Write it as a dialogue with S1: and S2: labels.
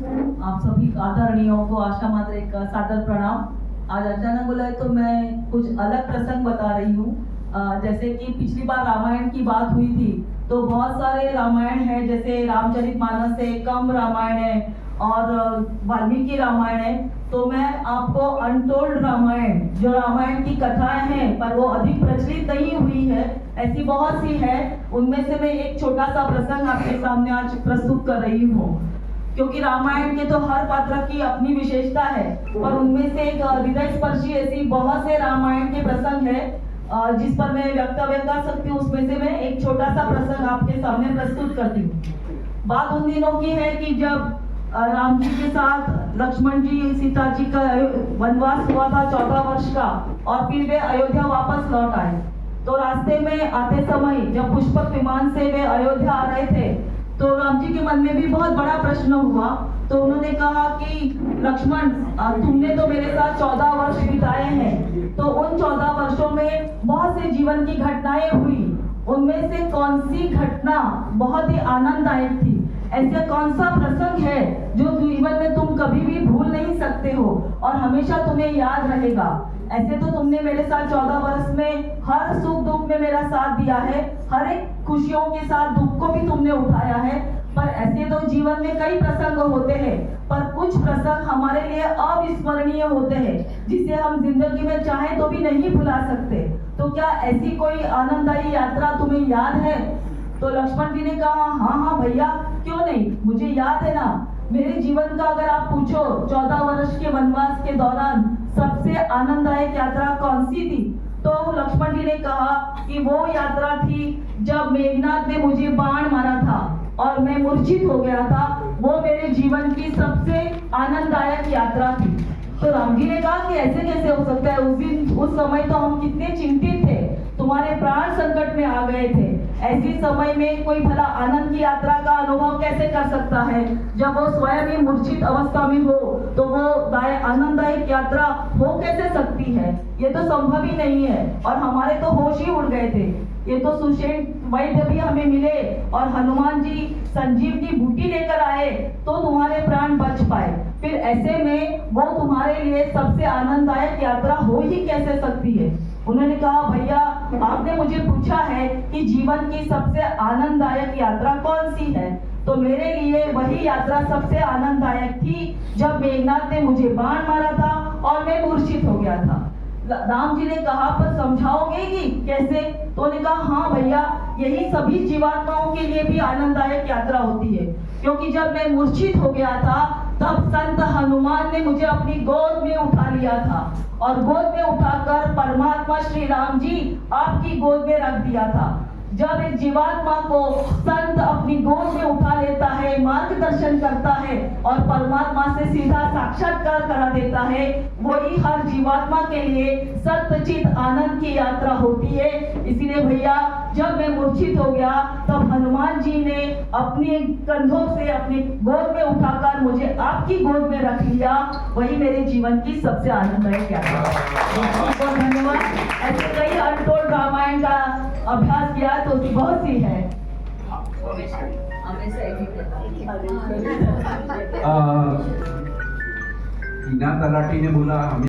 S1: आप सभी आदरणीयों को आशा मात्र एक सादर प्रणाम। आज अचानक बुलाए तो मैं कुछ अलग प्रसंग बता रही हूँ। जैसे कि पिछली बार रामायण की बात हुई थी, तो बहुत सारे रामायण है, जैसे रामचरितमानस है, कम रामायण है और वाल्मीकि रामायण है। तो मैं आपको अनटोल्ड रामायण, जो रामायण की कथाएं हैं पर वो अधिक प्रचलित नहीं हुई है, ऐसी बहुत सी है, उनमें से मैं एक छोटा सा प्रसंग आपके सामने आज प्रस्तुत कर रही हूँ। क्योंकि रामायण के तो हर पात्र की अपनी विशेषता है, पर उनमें से एक हृदय स्पर्शी ऐसी बहुत से रामायण के प्रसंग है जिस पर मैं वक्तव्य कर सकती हूँ। उसमें से मैं एक छोटा सा प्रसंग आपके सामने प्रस्तुत करती हूँ। बात उन दिनों की है कि जब राम जी के साथ लक्ष्मण जी, सीता जी का वनवास हुआ था 14 वर्ष का, और फिर वे अयोध्या वापस लौट आए। तो रास्ते में आते समय जब पुष्पक विमान से वे अयोध्या आ रहे थे, तो राम जी के मन में भी बहुत बड़ा प्रश्न हुआ। तो उन्होंने कहा कि लक्ष्मण, तुमने तो मेरे साथ 14 वर्ष बिताए हैं, तो उन 14 वर्षों में बहुत से जीवन की घटनाएं हुई, उनमें से कौन सी घटना बहुत ही आनंददायक थी? ऐसा कौन सा प्रसंग है जो जीवन में तुम कभी भी भूल नहीं सकते हो और हमेशा तुम्हें याद रहेगा? ऐसे तो तुमने मेरे साथ 14 वर्ष में हर सुख दुख में मेरा साथ दिया है, हर एक खुशियों के साथ दुख को भी तुमने उठाया है। पर ऐसे तो जीवन में कई प्रसंग होते हैं, पर कुछ प्रसंग हमारे लिए अविस्मरणीय होते हैं, जिसे हम जिंदगी में चाहे तो भी नहीं भुला सकते। तो क्या ऐसी कोई आनंददायी यात्रा तुम्हें याद है? तो लक्ष्मण जी ने कहा, हाँ भैया, क्यों नहीं, मुझे याद है ना। मेरे जीवन का अगर आप पूछो 14 वर्ष के वनवास के दौरान सबसे आनंददायक यात्रा कौन सी थी, तो लक्ष्मण जी ने कहा कि वो यात्रा थी जब मेघनाथ ने मुझे बाण मारा था और मैं मूर्छित हो गया था। वो मेरे जीवन की सबसे आनंददायक यात्रा थी। तो राम जी ने कहा कि ऐसे कैसे हो सकता है? उस समय तो हम कितने चिंतित थे, तुम्हारे प्राण संकट में आ गए थे। ऐसे समय में कोई भला आनंद की यात्रा का अनुभव कैसे कर सकता है? जब वो स्वयं ही मूर्छित अवस्था में हो, तो वो आनंददायक यात्रा हो कैसे सकती है? ये तो संभव ही नहीं है। और हमारे तो होश ही उड़ गए थे। ये तो सुषेण वैद्य भी हमें मिले और हनुमान जी संजीवनी बूटी लेकर आए, तो तुम्हारे प्राण बच पाए। फिर ऐसे में वो तुम्हारे लिए सबसे आनंददायक यात्रा हो ही कैसे सकती है? उन्होंने कहा, भैया, आपने मुझे पूछा है कि जीवन की सबसे आनंददायक यात्रा कौन सी है, तो मेरे लिए वही यात्रा सबसे आनंददायक थी जब मेघनाथ ने मुझे बाण मारा था और मैं मूर्छित हो गया था। राम जी ने कहा, पर समझाओगे कि कैसे? तो उन्होंने कहा, हाँ भैया, यही सभी जीवात्माओं के लिए भी आनंददायक यात्रा होती है। क्योंकि जब मैं मूर्छित हो गया था, तब संत हनुमान ने मुझे अपनी गोद में उठा लिया था और गोद में उठाकर परमात्मा श्री राम जी आपकी गोद में रख दिया था। जब एक जीवात्मा को संत अपनी गोद में उठा लेता है, मार्गदर्शन करता है और परमात्मा से सीधा साक्षात्कार करा देता है, वही हर जीवात्मा के लिए सत्यचित आनंद की यात्रा होती है। इसीलिए भैया, जब मैं मूर्छित हो गया, तब हनुमान जी ने अपने कंधों से अपनी गोद में उठाकर मुझे आपकी गोद में रख लिया। वही मेरे जीवन की सबसे आनंददायक यात्रा। बहुत धन्यवाद। ऐसे कई अनटोल्ड रामायण का अभ्यास किया तो बहुत सी है।
S2: टीना तलाटी ने बोला, हमें